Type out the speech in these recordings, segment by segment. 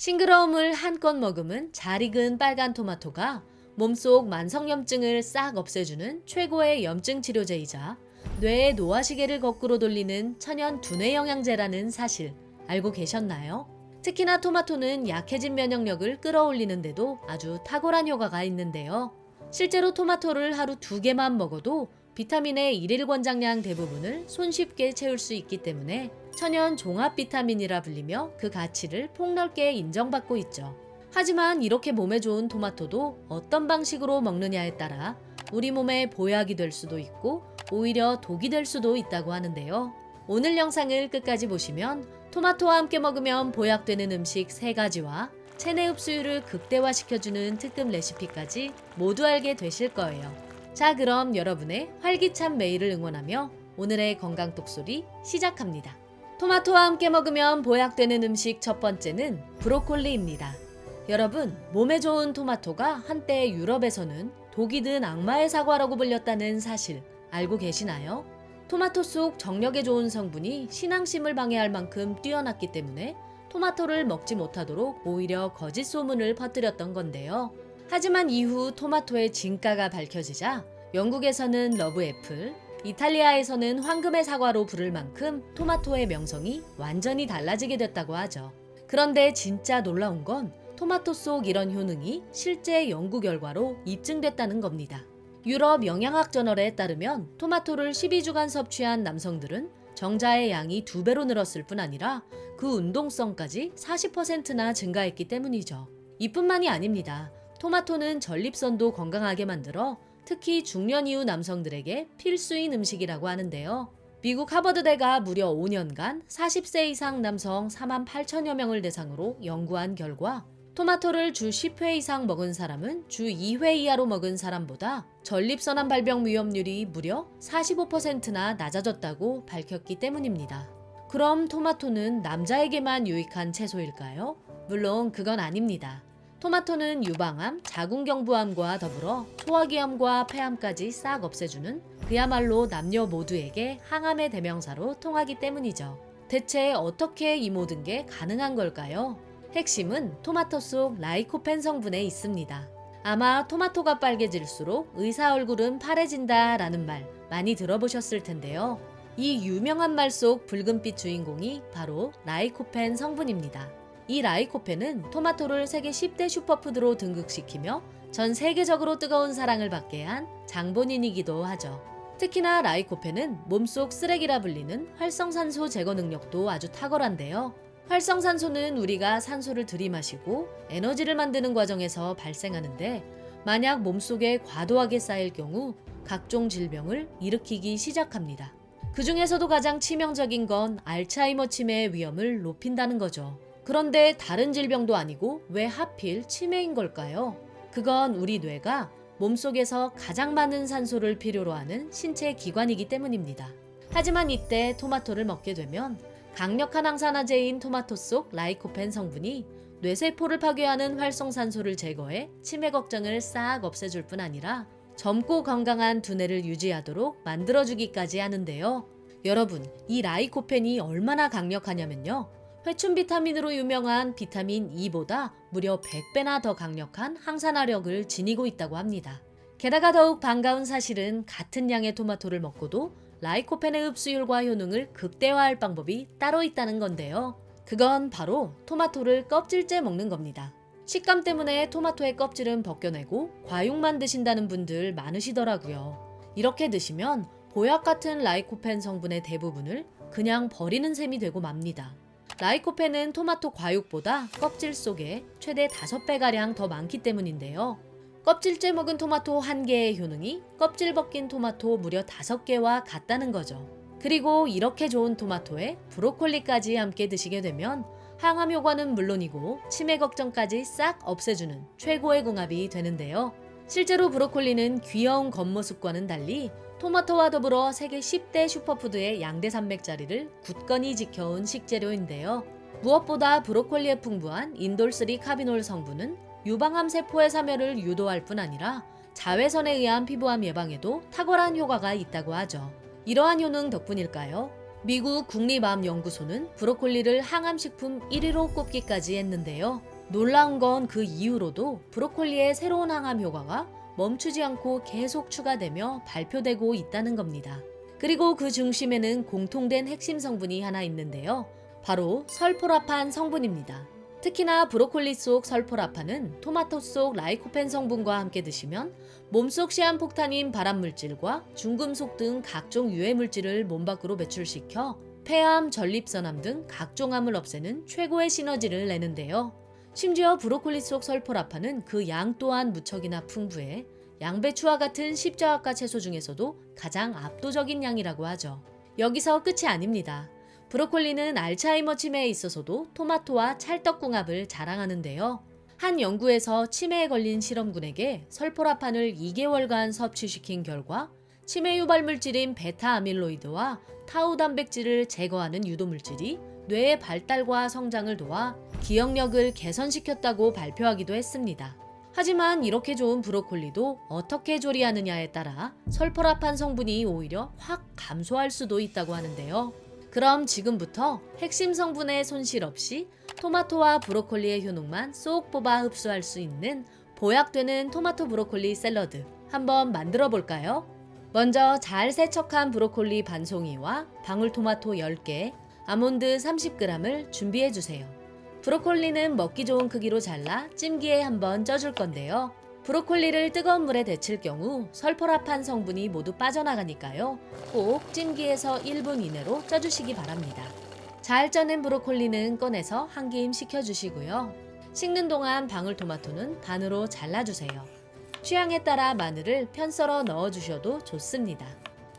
싱그러움을 한껏 머금은 잘 익은 빨간 토마토가 몸속 만성염증을 싹 없애주는 최고의 염증 치료제이자 뇌의 노화시계를 거꾸로 돌리는 천연 두뇌 영양제라는 사실 알고 계셨나요? 특히나 토마토는 약해진 면역력을 끌어올리는데도 아주 탁월한 효과가 있는데요. 실제로 토마토를 하루 2개만 먹어도 비타민의 일일 권장량 대부분을 손쉽게 채울 수 있기 때문에 천연 종합 비타민이라 불리며 그 가치를 폭넓게 인정받고 있죠. 하지만 이렇게 몸에 좋은 토마토도 어떤 방식으로 먹느냐에 따라 우리 몸에 보약이 될 수도 있고 오히려 독이 될 수도 있다고 하는데요. 오늘 영상을 끝까지 보시면 토마토와 함께 먹으면 보약되는 음식 3가지와 체내 흡수율을 극대화시켜주는 특급 레시피까지 모두 알게 되실 거예요. 자, 그럼 여러분의 활기찬 매일을 응원하며 오늘의 건강 똑소리 시작합니다. 토마토와 함께 먹으면 보약되는 음식 첫 번째는 브로콜리입니다. 여러분, 몸에 좋은 토마토가 한때 유럽에서는 독이 든 악마의 사과라고 불렸다는 사실 알고 계시나요? 토마토 속 정력에 좋은 성분이 신앙심을 방해할 만큼 뛰어났기 때문에 토마토를 먹지 못하도록 오히려 거짓 소문을 퍼뜨렸던 건데요. 하지만 이후 토마토의 진가가 밝혀지자 영국에서는 러브애플, 이탈리아에서는 황금의 사과로 부를 만큼 토마토의 명성이 완전히 달라지게 됐다고 하죠. 그런데 진짜 놀라운 건 토마토 속 이런 효능이 실제 연구 결과로 입증됐다는 겁니다. 유럽 영양학 저널에 따르면 토마토를 12주간 섭취한 남성들은 정자의 양이 2배로 늘었을 뿐 아니라 그 운동성까지 40%나 증가했기 때문이죠. 이뿐만이 아닙니다. 토마토는 전립선도 건강하게 만들어 특히 중년 이후 남성들에게 필수인 음식이라고 하는데요. 미국 하버드대가 무려 5년간 40세 이상 남성 4만 8천여 명을 대상으로 연구한 결과 토마토를 주 10회 이상 먹은 사람은 주 2회 이하로 먹은 사람보다 전립선암 발병 위험률이 무려 45%나 낮아졌다고 밝혔기 때문입니다. 그럼 토마토는 남자에게만 유익한 채소일까요? 물론 그건 아닙니다. 토마토는 유방암, 자궁경부암과 더불어 소화기암과 폐암까지 싹 없애주는 그야말로 남녀 모두에게 항암의 대명사로 통하기 때문이죠. 대체 어떻게 이 모든 게 가능한 걸까요? 핵심은 토마토 속 라이코펜 성분에 있습니다. 아마 토마토가 빨개질수록 의사 얼굴은 파래진다 라는 말 많이 들어보셨을 텐데요. 이 유명한 말 속 붉은빛 주인공이 바로 라이코펜 성분입니다. 이 라이코펜은 토마토를 세계 10대 슈퍼푸드로 등극시키며 전 세계적으로 뜨거운 사랑을 받게 한 장본인이기도 하죠. 특히나 라이코펜은 몸속 쓰레기라 불리는 활성산소 제거 능력도 아주 탁월한데요. 활성산소는 우리가 산소를 들이마시고 에너지를 만드는 과정에서 발생하는데 만약 몸속에 과도하게 쌓일 경우 각종 질병을 일으키기 시작합니다. 그 중에서도 가장 치명적인 건 알츠하이머 치매의 위험을 높인다는 거죠. 그런데 다른 질병도 아니고 왜 하필 치매인 걸까요? 그건 우리 뇌가 몸속에서 가장 많은 산소를 필요로 하는 신체 기관이기 때문입니다. 하지만 이때 토마토를 먹게 되면 강력한 항산화제인 토마토 속 라이코펜 성분이 뇌세포를 파괴하는 활성산소를 제거해 치매 걱정을 싹 없애줄 뿐 아니라 젊고 건강한 두뇌를 유지하도록 만들어주기까지 하는데요. 여러분, 이 라이코펜이 얼마나 강력하냐면요. 회춘 비타민으로 유명한 비타민 E보다 무려 100배나 더 강력한 항산화력을 지니고 있다고 합니다. 게다가 더욱 반가운 사실은 같은 양의 토마토를 먹고도 라이코펜의 흡수율과 효능을 극대화할 방법이 따로 있다는 건데요. 그건 바로 토마토를 껍질째 먹는 겁니다. 식감 때문에 토마토의 껍질은 벗겨내고 과육만 드신다는 분들 많으시더라고요. 이렇게 드시면 보약 같은 라이코펜 성분의 대부분을 그냥 버리는 셈이 되고 맙니다. 라이코펜은 토마토 과육보다 껍질 속에 최대 5배가량 더 많기 때문인데요. 껍질째 먹은 토마토 1개의 효능이 껍질 벗긴 토마토 무려 5개와 같다는 거죠. 그리고 이렇게 좋은 토마토에 브로콜리까지 함께 드시게 되면 항암 효과는 물론이고 치매 걱정까지 싹 없애주는 최고의 궁합이 되는데요. 실제로 브로콜리는 귀여운 겉모습과는 달리 토마토와 더불어 세계 10대 슈퍼푸드의 양대 산맥 자리를 굳건히 지켜온 식재료인데요. 무엇보다 브로콜리에 풍부한 인돌3 카비놀 성분은 유방암 세포의 사멸을 유도할 뿐 아니라 자외선에 의한 피부암 예방에도 탁월한 효과가 있다고 하죠. 이러한 효능 덕분일까요? 미국 국립암연구소는 브로콜리를 항암식품 1위로 꼽기까지 했는데요. 놀라운 건 그 이후로도 브로콜리의 새로운 항암 효과가 멈추지 않고 계속 추가되며 발표되고 있다는 겁니다. 그리고 그 중심에는 공통된 핵심 성분이 하나 있는데요. 바로 설포라판 성분입니다. 특히나 브로콜리 속 설포라판은 토마토 속 라이코펜 성분과 함께 드시면 몸속 시한폭탄인 발암물질과 중금속 등 각종 유해물질을 몸 밖으로 배출시켜 폐암, 전립선암 등 각종 암을 없애는 최고의 시너지를 내는데요. 심지어 브로콜리 속 설포라판은 그 양 또한 무척이나 풍부해 양배추와 같은 십자화과 채소 중에서도 가장 압도적인 양이라고 하죠. 여기서 끝이 아닙니다. 브로콜리는 알츠하이머 치매에 있어서도 토마토와 찰떡궁합을 자랑하는데요. 한 연구에서 치매에 걸린 실험군에게 설포라판을 2개월간 섭취시킨 결과 치매 유발 물질인 베타 아밀로이드와 타우 단백질을 제거하는 유도물질이 뇌의 발달과 성장을 도와 기억력을 개선시켰다고 발표하기도 했습니다. 하지만 이렇게 좋은 브로콜리도 어떻게 조리하느냐에 따라 설포라판 성분이 오히려 확 감소할 수도 있다고 하는데요. 그럼 지금부터 핵심 성분의 손실 없이 토마토와 브로콜리의 효능만 쏙 뽑아 흡수할 수 있는 보약되는 토마토 브로콜리 샐러드 한번 만들어 볼까요? 먼저 잘 세척한 브로콜리 반송이와 방울토마토 10개, 아몬드 30g을 준비해 주세요. 브로콜리는 먹기 좋은 크기로 잘라 찜기에 한번 쪄줄 건데요. 브로콜리를 뜨거운 물에 데칠 경우 설포라판 성분이 모두 빠져나가니까요. 꼭 찜기에서 1분 이내로 쪄주시기 바랍니다. 잘 쪄낸 브로콜리는 꺼내서 한 김 식혀주시고요. 식는 동안 방울토마토는 반으로 잘라주세요. 취향에 따라 마늘을 편 썰어 넣어주셔도 좋습니다.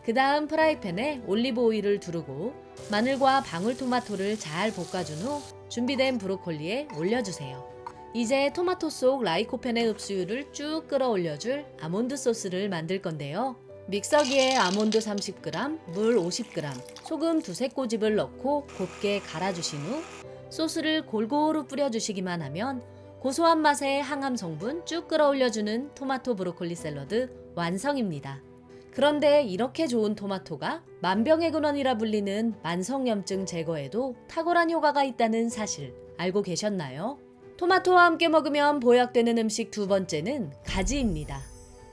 그 다음 프라이팬에 올리브 오일을 두르고 마늘과 방울토마토를 잘 볶아준 후 준비된 브로콜리에 올려주세요. 이제 토마토 속 라이코펜의 흡수율을 쭉 끌어올려줄 아몬드 소스를 만들 건데요. 믹서기에 아몬드 30g, 물 50g, 소금 두세 꼬집을 넣고 곱게 갈아주신 후 소스를 골고루 뿌려주시기만 하면 고소한 맛의 항암 성분 쭉 끌어올려주는 토마토 브로콜리 샐러드 완성입니다. 그런데 이렇게 좋은 토마토가 만병의 근원이라 불리는 만성염증 제거에도 탁월한 효과가 있다는 사실 알고 계셨나요? 토마토와 함께 먹으면 보약되는 음식 두 번째는 가지입니다.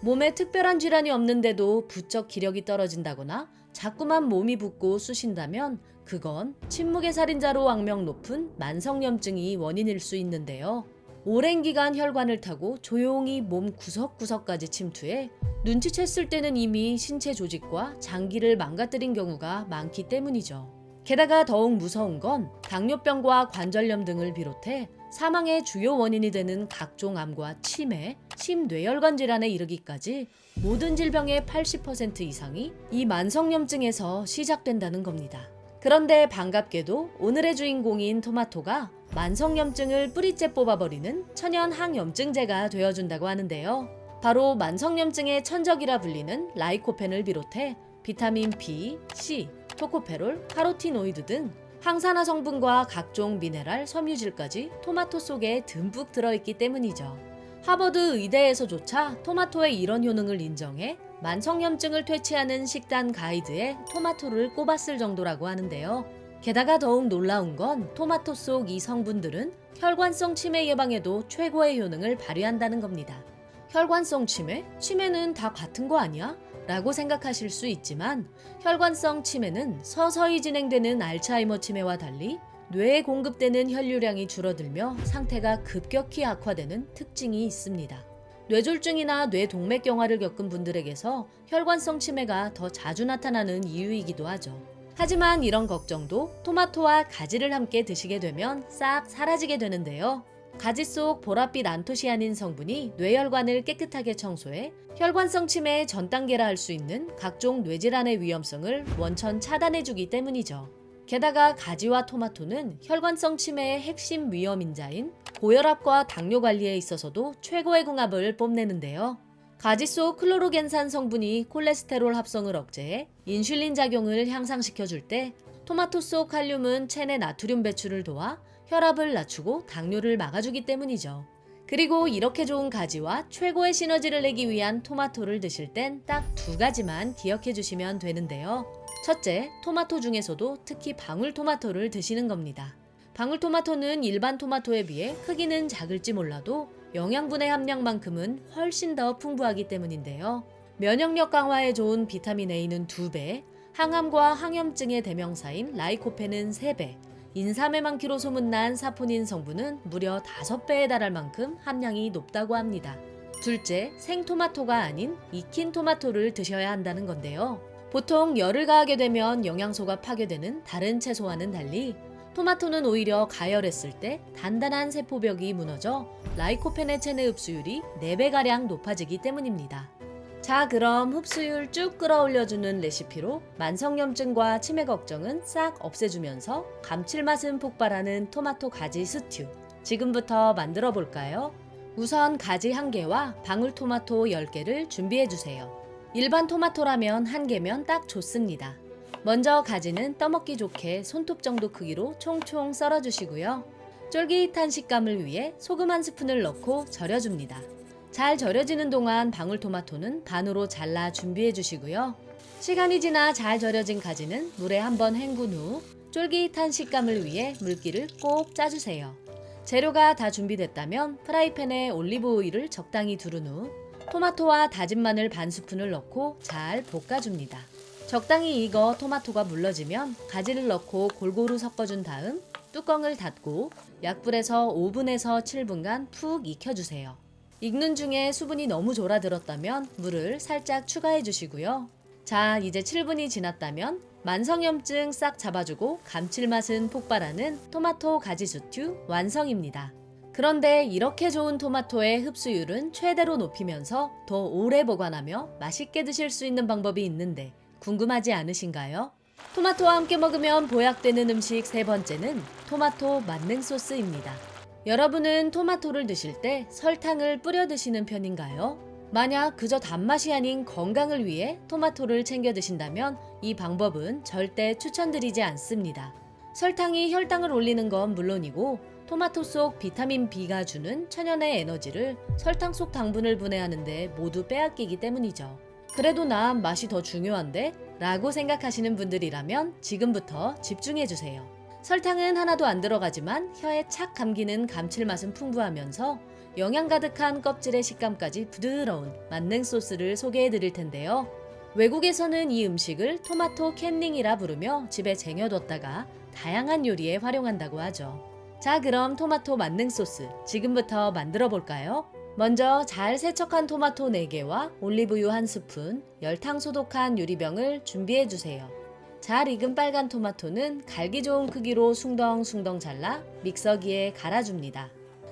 몸에 특별한 질환이 없는데도 부쩍 기력이 떨어진다거나 자꾸만 몸이 붓고 쑤신다면 그건 침묵의 살인자로 악명 높은 만성염증이 원인일 수 있는데요. 오랜 기간 혈관을 타고 조용히 몸 구석구석까지 침투해 눈치챘을 때는 이미 신체 조직과 장기를 망가뜨린 경우가 많기 때문이죠. 게다가 더욱 무서운 건 당뇨병과 관절염 등을 비롯해 사망의 주요 원인이 되는 각종 암과 치매, 심뇌혈관 질환에 이르기까지 모든 질병의 80% 이상이 이 만성염증에서 시작된다는 겁니다. 그런데 반갑게도 오늘의 주인공인 토마토가 만성염증을 뿌리째 뽑아버리는 천연 항염증제가 되어준다고 하는데요. 바로 만성염증의 천적이라 불리는 라이코펜을 비롯해 비타민 B, C, 토코페롤, 카로티노이드 등 항산화 성분과 각종 미네랄, 섬유질까지 토마토 속에 듬뿍 들어있기 때문이죠. 하버드 의대에서조차 토마토의 이런 효능을 인정해 만성염증을 퇴치하는 식단 가이드에 토마토를 꼽았을 정도라고 하는데요. 게다가 더욱 놀라운 건 토마토 속 이 성분들은 혈관성 치매 예방에도 최고의 효능을 발휘한다는 겁니다. 혈관성 치매? 치매는 다 같은 거 아니야? 라고 생각하실 수 있지만 혈관성 치매는 서서히 진행되는 알츠하이머 치매와 달리 뇌에 공급되는 혈류량이 줄어들며 상태가 급격히 악화되는 특징이 있습니다. 뇌졸중이나 뇌동맥경화를 겪은 분들에게서 혈관성 치매가 더 자주 나타나는 이유이기도 하죠. 하지만 이런 걱정도 토마토와 가지를 함께 드시게 되면 싹 사라지게 되는데요. 가지 속 보랏빛 안토시아닌 성분이 뇌혈관을 깨끗하게 청소해 혈관성 치매의 전 단계라 할 수 있는 각종 뇌질환의 위험성을 원천 차단해주기 때문이죠. 게다가 가지와 토마토는 혈관성 치매의 핵심 위험인자인 고혈압과 당뇨 관리에 있어서도 최고의 궁합을 뽐내는데요. 가지 속 클로로겐산 성분이 콜레스테롤 합성을 억제해 인슐린 작용을 향상시켜줄 때 토마토 속 칼륨은 체내 나트륨 배출을 도와 혈압을 낮추고 당뇨를 막아주기 때문이죠. 그리고 이렇게 좋은 가지와 최고의 시너지를 내기 위한 토마토를 드실 땐 딱 두 가지만 기억해 주시면 되는데요. 첫째, 토마토 중에서도 특히 방울토마토를 드시는 겁니다. 방울토마토는 일반 토마토에 비해 크기는 작을지 몰라도 영양분의 함량만큼은 훨씬 더 풍부하기 때문인데요. 면역력 강화에 좋은 비타민 A는 2배, 항암과 항염증의 대명사인 라이코펜은 3배, 인삼에 많기로 소문난 사포닌 성분은 무려 5배에 달할 만큼 함량이 높다고 합니다. 둘째, 생토마토가 아닌 익힌 토마토를 드셔야 한다는 건데요. 보통 열을 가하게 되면 영양소가 파괴되는 다른 채소와는 달리 토마토는 오히려 가열했을 때 단단한 세포벽이 무너져 라이코펜의 체내 흡수율이 4배가량 높아지기 때문입니다. 자, 그럼 흡수율 쭉 끌어올려주는 레시피로 만성염증과 치매 걱정은 싹 없애주면서 감칠맛은 폭발하는 토마토 가지 스튜. 지금부터 만들어 볼까요? 우선 가지 1개와 방울토마토 10개를 준비해주세요. 일반 토마토라면 1개면 딱 좋습니다. 먼저 가지는 떠먹기 좋게 손톱 정도 크기로 총총 썰어주시고요. 쫄깃한 식감을 위해 소금 1스푼을 넣고 절여줍니다. 잘 절여지는 동안 방울토마토는 반으로 잘라 준비해 주시고요. 시간이 지나 잘 절여진 가지는 물에 한번 헹군 후 쫄깃한 식감을 위해 물기를 꼭 짜주세요. 재료가 다 준비됐다면 프라이팬에 올리브 오일을 적당히 두른 후 토마토와 다진 마늘 반 스푼을 넣고 잘 볶아줍니다. 적당히 익어 토마토가 물러지면 가지를 넣고 골고루 섞어준 다음 뚜껑을 닫고 약불에서 5분에서 7분간 푹 익혀주세요. 익는 중에 수분이 너무 졸아들었다면 물을 살짝 추가해 주시고요. 자, 이제 7분이 지났다면 만성염증 싹 잡아주고 감칠맛은 폭발하는 토마토 가지 스튜 완성입니다. 그런데 이렇게 좋은 토마토의 흡수율은 최대로 높이면서 더 오래 보관하며 맛있게 드실 수 있는 방법이 있는데 궁금하지 않으신가요? 토마토와 함께 먹으면 보약되는 음식 3번째는 토마토 만능 소스입니다. 여러분은 토마토를 드실 때 설탕을 뿌려 드시는 편인가요? 만약 그저 단맛이 아닌 건강을 위해 토마토를 챙겨 드신다면 이 방법은 절대 추천드리지 않습니다. 설탕이 혈당을 올리는 건 물론이고 토마토 속 비타민 B가 주는 천연의 에너지를 설탕 속 당분을 분해하는데 모두 빼앗기기 때문이죠. 그래도 난 맛이 더 중요한데? 라고 생각하시는 분들이라면 지금부터 집중해주세요. 설탕은 하나도 안 들어가지만 혀에 착 감기는 감칠맛은 풍부하면서 영양 가득한 껍질의 식감까지 부드러운 만능 소스를 소개해 드릴 텐데요. 외국에서는 이 음식을 토마토 캔닝이라 부르며 집에 쟁여뒀다가 다양한 요리에 활용한다고 하죠. 자, 그럼 토마토 만능 소스 지금부터 만들어 볼까요? 먼저 잘 세척한 토마토 4개와 올리브유 1스푼, 열탕 소독한 유리병을 준비해 주세요. 잘 익은 빨간 토마토는 갈기 좋은 크기로 숭덩숭덩 잘라 믹서기에 갈아줍니다.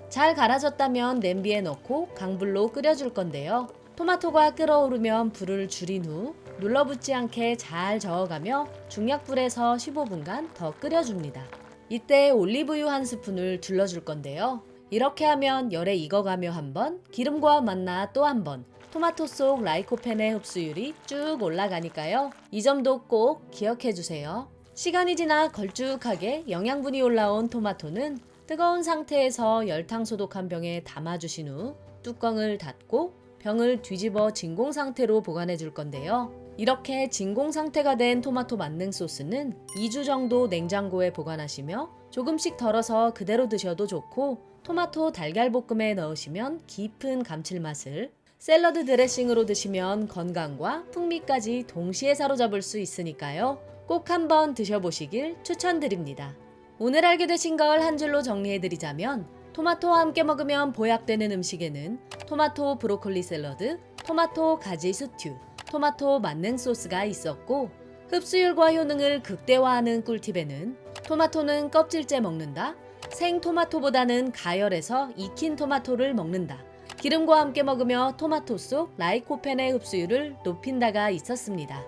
잘 갈아졌다면 냄비에 넣고 강불로 끓여줄 건데요. 토마토가 끓어오르면 불을 줄인 후 눌러붙지 않게 잘 저어가며 중약불에서 15분간 더 끓여줍니다. 이때 올리브유 1스푼을 둘러줄 건데요. 이렇게 하면 열에 익어가며 한번, 기름과 만나 또 한번 토마토 속 라이코펜의 흡수율이 쭉 올라가니까요. 이 점도 꼭 기억해 주세요. 시간이 지나 걸쭉하게 영양분이 올라온 토마토는 뜨거운 상태에서 열탕 소독한 병에 담아주신 후 뚜껑을 닫고 병을 뒤집어 진공 상태로 보관해 줄 건데요. 이렇게 진공 상태가 된 토마토 만능 소스는 2주 정도 냉장고에 보관하시며 조금씩 덜어서 그대로 드셔도 좋고 토마토 달걀볶음에 넣으시면 깊은 감칠맛을, 샐러드 드레싱으로 드시면 건강과 풍미까지 동시에 사로잡을 수 있으니까요. 꼭 한번 드셔보시길 추천드립니다. 오늘 알게 되신 걸 한 줄로 정리해드리자면 토마토와 함께 먹으면 보약되는 음식에는 토마토 브로콜리 샐러드, 토마토 가지 스튜, 토마토 만능 소스가 있었고 흡수율과 효능을 극대화하는 꿀팁에는 토마토는 껍질째 먹는다, 생토마토보다는 가열해서 익힌 토마토를 먹는다, 기름과 함께 먹으며 토마토 속 라이코펜의 흡수율을 높인다가 있었습니다.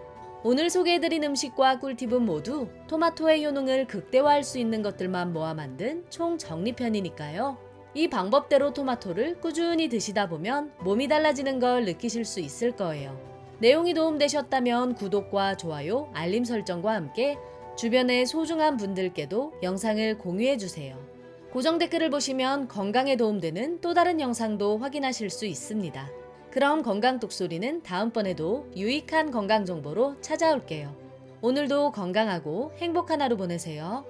오늘 소개해드린 음식과 꿀팁은 모두 토마토의 효능을 극대화할 수 있는 것들만 모아 만든 총 정리편이니까요. 이 방법대로 토마토를 꾸준히 드시다 보면 몸이 달라지는 걸 느끼실 수 있을 거예요. 내용이 도움되셨다면 구독과 좋아요, 알림 설정과 함께 주변의 소중한 분들께도 영상을 공유해주세요. 고정 댓글을 보시면 건강에 도움되는 또 다른 영상도 확인하실 수 있습니다. 그럼 건강 똑소리는 다음번에도 유익한 건강 정보로 찾아올게요. 오늘도 건강하고 행복한 하루 보내세요.